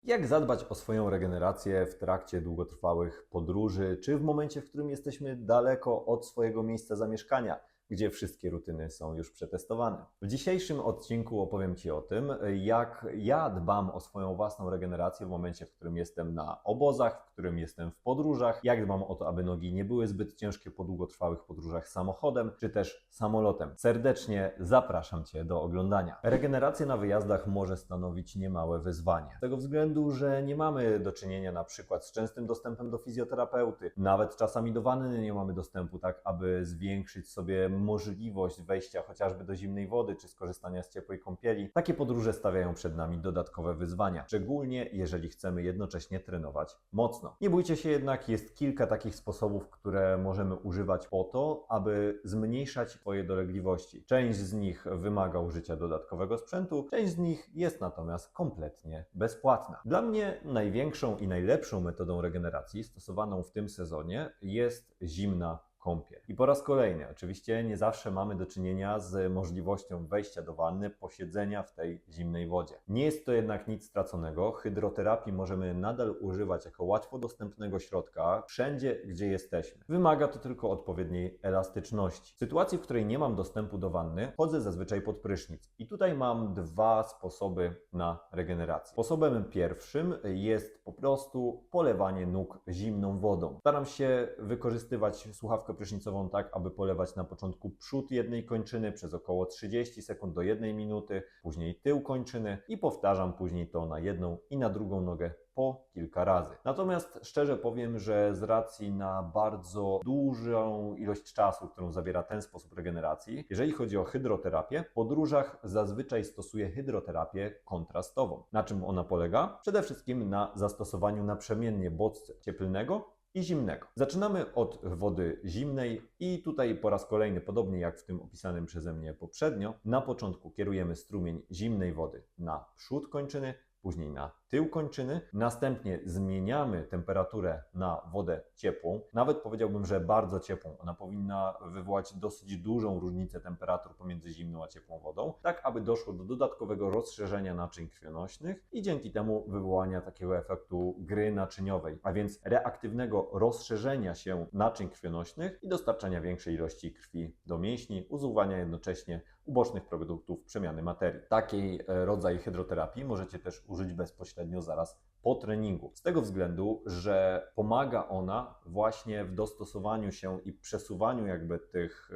Jak zadbać o swoją regenerację w trakcie długotrwałych podróży, czy w momencie, w którym jesteśmy daleko od swojego miejsca zamieszkania, gdzie wszystkie rutyny są już przetestowane? W dzisiejszym odcinku opowiem Ci o tym, jak ja dbam o swoją własną regenerację w momencie, w którym jestem na obozach, w którym jestem w podróżach, jak dbam o to, aby nogi nie były zbyt ciężkie po długotrwałych podróżach samochodem, czy też samolotem. Serdecznie zapraszam Cię do oglądania. Regeneracja na wyjazdach może stanowić niemałe wyzwanie. Z tego względu, że nie mamy do czynienia na przykład z częstym dostępem do fizjoterapeuty, nawet czasami do wanny nie mamy dostępu, tak aby zwiększyć sobie możliwość wejścia chociażby do zimnej wody, czy skorzystania z ciepłej kąpieli. Takie podróże stawiają przed nami dodatkowe wyzwania, szczególnie jeżeli chcemy jednocześnie trenować mocno. Nie bójcie się jednak, jest kilka takich sposobów, które możemy używać po to, aby zmniejszać swoje dolegliwości. Część z nich wymaga użycia dodatkowego sprzętu, część z nich jest natomiast kompletnie bezpłatna. Dla mnie największą i najlepszą metodą regeneracji stosowaną w tym sezonie jest zimna kąpiel. I po raz kolejny, oczywiście nie zawsze mamy do czynienia z możliwością wejścia do wanny, posiedzenia w tej zimnej wodzie. Nie jest to jednak nic straconego. Hydroterapii możemy nadal używać jako łatwo dostępnego środka wszędzie, gdzie jesteśmy. Wymaga to tylko odpowiedniej elastyczności. W sytuacji, w której nie mam dostępu do wanny, chodzę zazwyczaj pod prysznic. I tutaj mam dwa sposoby na regenerację. Sposobem pierwszym jest po prostu polewanie nóg zimną wodą. Staram się wykorzystywać słuchawkę prysznicową tak, aby polewać na początku przód jednej kończyny przez około 30 sekund do 1 minuty, później tył kończyny i powtarzam później to na jedną i na drugą nogę po kilka razy. Natomiast szczerze powiem, że z racji na bardzo dużą ilość czasu, którą zabiera ten sposób regeneracji, jeżeli chodzi o hydroterapię, w podróżach zazwyczaj stosuję hydroterapię kontrastową. Na czym ona polega? Przede wszystkim na zastosowaniu naprzemiennie bodźca cieplnego i zimnego. Zaczynamy od wody zimnej i tutaj po raz kolejny, podobnie jak w tym opisanym przeze mnie poprzednio, na początku kierujemy strumień zimnej wody na przód kończyny, później na tył kończyny, następnie zmieniamy temperaturę na wodę ciepłą, nawet powiedziałbym, że bardzo ciepłą. Ona powinna wywołać dosyć dużą różnicę temperatur pomiędzy zimną a ciepłą wodą, tak aby doszło do dodatkowego rozszerzenia naczyń krwionośnych i dzięki temu wywołania takiego efektu gry naczyniowej, a więc reaktywnego rozszerzenia się naczyń krwionośnych i dostarczania większej ilości krwi do mięśni, usuwania jednocześnie ubocznych produktów przemiany materii. Taki rodzaj hydroterapii możecie też użyć bezpośrednio zaraz po treningu. Z tego względu, że pomaga ona właśnie w dostosowaniu się i przesuwaniu jakby tych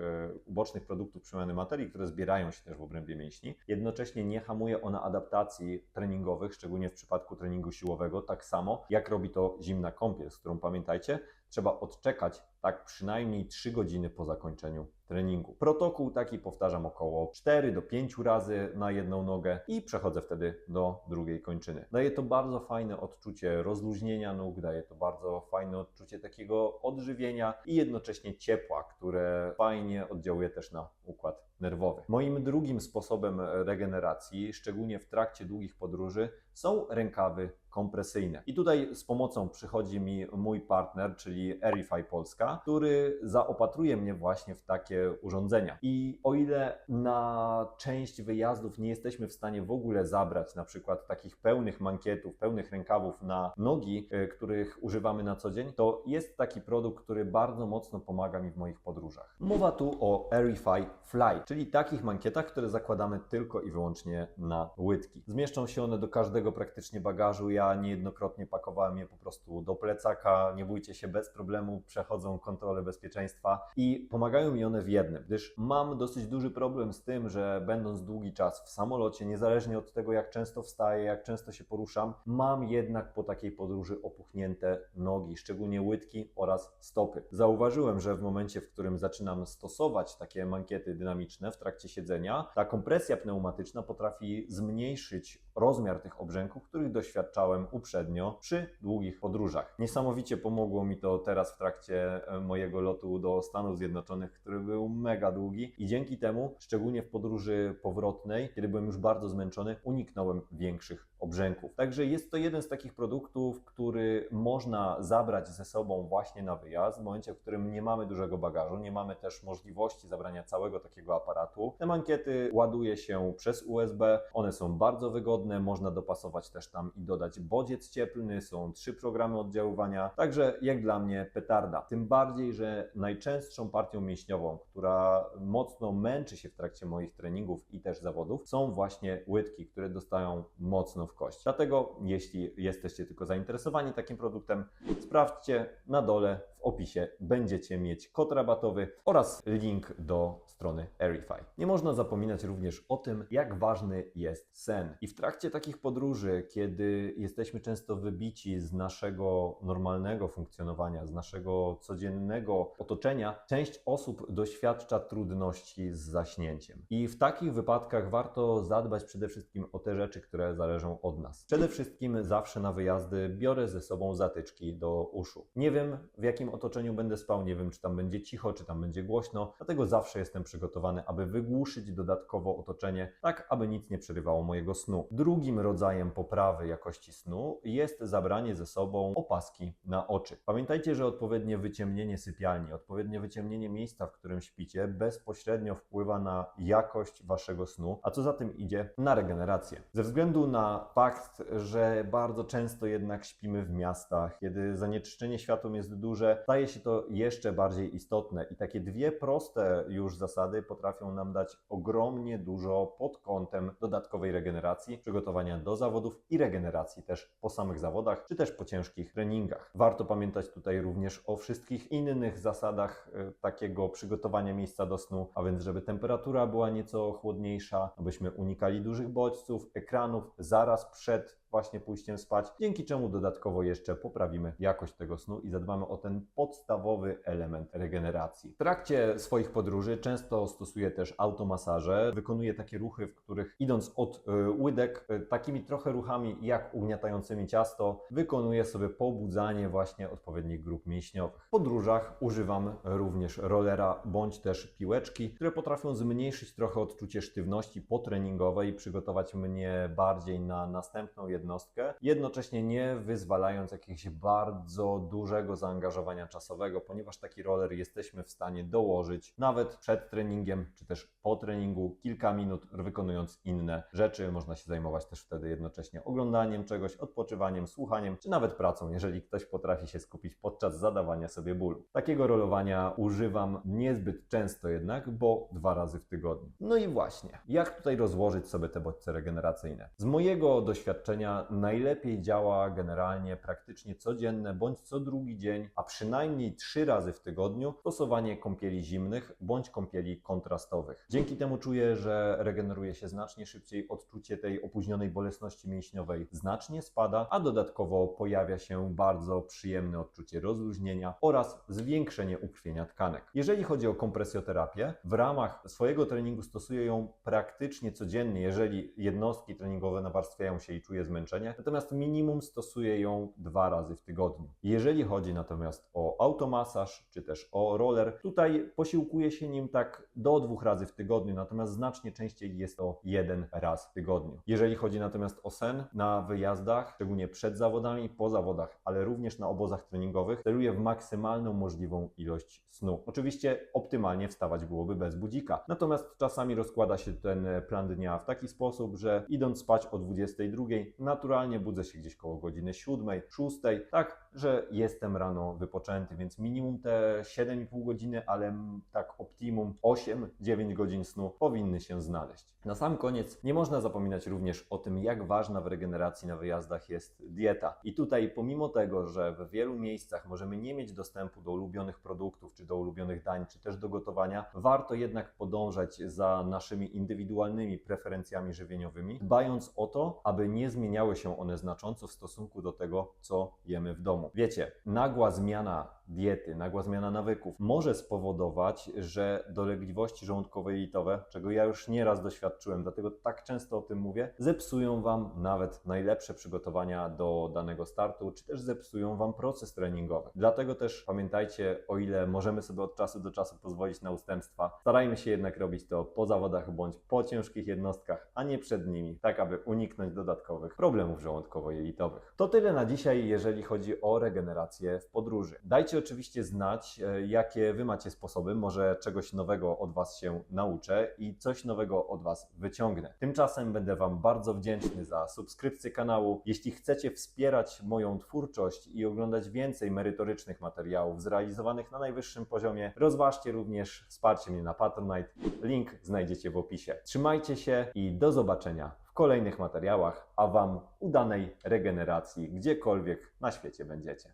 ubocznych produktów przemiany materii, które zbierają się też w obrębie mięśni. Jednocześnie nie hamuje ona adaptacji treningowych, szczególnie w przypadku treningu siłowego, tak samo jak robi to zimna kąpiel, z którą pamiętajcie, trzeba odczekać tak przynajmniej 3 godziny po zakończeniu treningu. Protokół taki powtarzam około 4 do 5 razy na jedną nogę i przechodzę wtedy do drugiej kończyny. Daje to bardzo fajne odczucie rozluźnienia nóg, daje to bardzo fajne odczucie takiego odżywienia i jednocześnie ciepła, które fajnie oddziałuje też na układ nerwowy. Moim drugim sposobem regeneracji, szczególnie w trakcie długich podróży, są rękawy kompresyjne. I tutaj z pomocą przychodzi mi mój partner, czyli Airify Polska, który zaopatruje mnie właśnie w takie urządzenia. I o ile na część wyjazdów nie jesteśmy w stanie w ogóle zabrać na przykład takich pełnych mankietów, pełnych rękawów na nogi, których używamy na co dzień, to jest taki produkt, który bardzo mocno pomaga mi w moich podróżach. Mowa tu o Airify Fly, czyli takich mankietach, które zakładamy tylko i wyłącznie na łydki. Zmieszczą się one do każdego praktycznie bagażu. Ja niejednokrotnie pakowałem je po prostu do plecaka, nie bójcie się, bez problemu przechodzą kontrolę bezpieczeństwa i pomagają mi one w jednym, gdyż mam dosyć duży problem z tym, że będąc długi czas w samolocie, niezależnie od tego jak często wstaję, jak często się poruszam, mam jednak po takiej podróży opuchnięte nogi, szczególnie łydki oraz stopy. Zauważyłem, że w momencie, w którym zaczynam stosować takie mankiety dynamiczne w trakcie siedzenia, ta kompresja pneumatyczna potrafi zmniejszyć rozmiar tych obrzęków, których doświadczałem uprzednio przy długich podróżach. Niesamowicie pomogło mi to teraz w trakcie mojego lotu do Stanów Zjednoczonych, który był mega długi i dzięki temu, szczególnie w podróży powrotnej, kiedy byłem już bardzo zmęczony, uniknąłem większych obrzęków. Także jest to jeden z takich produktów, który można zabrać ze sobą właśnie na wyjazd, w momencie, w którym nie mamy dużego bagażu, nie mamy też możliwości zabrania całego takiego aparatu. Te mankiety ładuje się przez USB, one są bardzo wygodne, można dopasować dopasować też tam i dodać bodziec cieplny, są 3 programy oddziaływania, także jak dla mnie petarda. Tym bardziej, że najczęstszą partią mięśniową, która mocno męczy się w trakcie moich treningów i też zawodów, są właśnie łydki, które dostają mocno w kość. Dlatego jeśli jesteście tylko zainteresowani takim produktem, sprawdźcie na dole w opisie, będziecie mieć kod rabatowy oraz link do strony Aerify. Nie można zapominać również o tym, jak ważny jest sen. I w trakcie takich podróży, kiedy jesteśmy często wybici z naszego normalnego funkcjonowania, z naszego codziennego otoczenia, część osób doświadcza trudności z zaśnięciem. I w takich wypadkach warto zadbać przede wszystkim o te rzeczy, które zależą od nas. Przede wszystkim zawsze na wyjazdy biorę ze sobą zatyczki do uszu. Nie wiem, w jakim otoczeniu będę spał, nie wiem, czy tam będzie cicho, czy tam będzie głośno, dlatego zawsze jestem przygotowany, aby wygłuszyć dodatkowo otoczenie, tak aby nic nie przerywało mojego snu. Drugim rodzajem poprawy jakości snu jest zabranie ze sobą opaski na oczy. Pamiętajcie, że odpowiednie wyciemnienie sypialni, odpowiednie wyciemnienie miejsca, w którym śpicie, bezpośrednio wpływa na jakość waszego snu, a co za tym idzie, na regenerację. Ze względu na fakt, że bardzo często jednak śpimy w miastach, kiedy zanieczyszczenie światłem jest duże, staje się to jeszcze bardziej istotne i takie dwie proste już zasady potrafią nam dać ogromnie dużo pod kątem dodatkowej regeneracji, przygotowania do zawodów i regeneracji też po samych zawodach, czy też po ciężkich treningach. Warto pamiętać tutaj również o wszystkich innych zasadach takiego przygotowania miejsca do snu, a więc żeby temperatura była nieco chłodniejsza, abyśmy unikali dużych bodźców, ekranów zaraz przed właśnie pójściem spać, dzięki czemu dodatkowo jeszcze poprawimy jakość tego snu i zadbamy o ten podstawowy element regeneracji. W trakcie swoich podróży często stosuję też automasaże, wykonuję takie ruchy, w których idąc od łydek, takimi trochę ruchami jak ugniatającymi ciasto, wykonuję sobie pobudzanie właśnie odpowiednich grup mięśniowych. W podróżach używam również rollera bądź też piłeczki, które potrafią zmniejszyć trochę odczucie sztywności potreningowej i przygotować mnie bardziej na następną jednostkę, jednocześnie nie wyzwalając jakiegoś bardzo dużego zaangażowania czasowego, ponieważ taki roller jesteśmy w stanie dołożyć nawet przed treningiem, czy też po treningu, kilka minut wykonując inne rzeczy. Można się zajmować też wtedy jednocześnie oglądaniem czegoś, odpoczywaniem, słuchaniem, czy nawet pracą, jeżeli ktoś potrafi się skupić podczas zadawania sobie bólu. Takiego rolowania używam niezbyt często jednak, bo 2 razy w tygodniu. No i właśnie, jak tutaj rozłożyć sobie te bodźce regeneracyjne? Z mojego doświadczenia najlepiej działa generalnie praktycznie codzienne bądź co drugi dzień, a przynajmniej 3 razy w tygodniu stosowanie kąpieli zimnych bądź kąpieli kontrastowych. Dzięki temu czuję, że regeneruje się znacznie szybciej, odczucie tej opóźnionej bolesności mięśniowej znacznie spada, a dodatkowo pojawia się bardzo przyjemne odczucie rozluźnienia oraz zwiększenie ukrwienia tkanek. Jeżeli chodzi o kompresjoterapię, w ramach swojego treningu stosuję ją praktycznie codziennie, jeżeli jednostki treningowe nawarstwiają się i czuję zmęczenie, natomiast minimum stosuję ją 2 razy w tygodniu. Jeżeli chodzi natomiast o automasaż, czy też o roller, tutaj posiłkuję się nim tak do 2 razy w tygodniu, natomiast znacznie częściej jest to 1 raz w tygodniu. Jeżeli chodzi natomiast o sen na wyjazdach, szczególnie przed zawodami, po zawodach, ale również na obozach treningowych, celuję w maksymalną możliwą ilość snu. Oczywiście optymalnie wstawać byłoby bez budzika, natomiast czasami rozkłada się ten plan dnia w taki sposób, że idąc spać o 22, naturalnie budzę się gdzieś koło godziny 7, 6, tak, że jestem rano wypoczęty, więc minimum te 7,5 godziny, ale tak optimum 8-9 godzin snu powinny się znaleźć. Na sam koniec nie można zapominać również o tym, jak ważna w regeneracji na wyjazdach jest dieta. I tutaj pomimo tego, że w wielu miejscach możemy nie mieć dostępu do ulubionych produktów, czy do ulubionych dań, czy też do gotowania, warto jednak podążać za naszymi indywidualnymi preferencjami żywieniowymi, dbając o to, aby nie zmieniały się one znacząco w stosunku do tego, co jemy w domu. Wiecie, nagła zmiana diety, nagła zmiana nawyków może spowodować, że dolegliwości żołądkowo-jelitowe, czego ja już nieraz doświadczyłem, dlatego tak często o tym mówię, zepsują Wam nawet najlepsze przygotowania do danego startu, czy też zepsują Wam proces treningowy. Dlatego też pamiętajcie, o ile możemy sobie od czasu do czasu pozwolić na ustępstwa, starajmy się jednak robić to po zawodach bądź po ciężkich jednostkach, a nie przed nimi, tak aby uniknąć dodatkowych problemów żołądkowo-jelitowych. To tyle na dzisiaj, jeżeli chodzi o regenerację w podróży. Dajcie Dajcie oczywiście znać, jakie Wy macie sposoby, może czegoś nowego od Was się nauczę i coś nowego od Was wyciągnę. Tymczasem będę Wam bardzo wdzięczny za subskrypcję kanału. Jeśli chcecie wspierać moją twórczość i oglądać więcej merytorycznych materiałów zrealizowanych na najwyższym poziomie, rozważcie również wsparcie mnie na Patronite. Link znajdziecie w opisie. Trzymajcie się i do zobaczenia w kolejnych materiałach, a Wam udanej regeneracji, gdziekolwiek na świecie będziecie.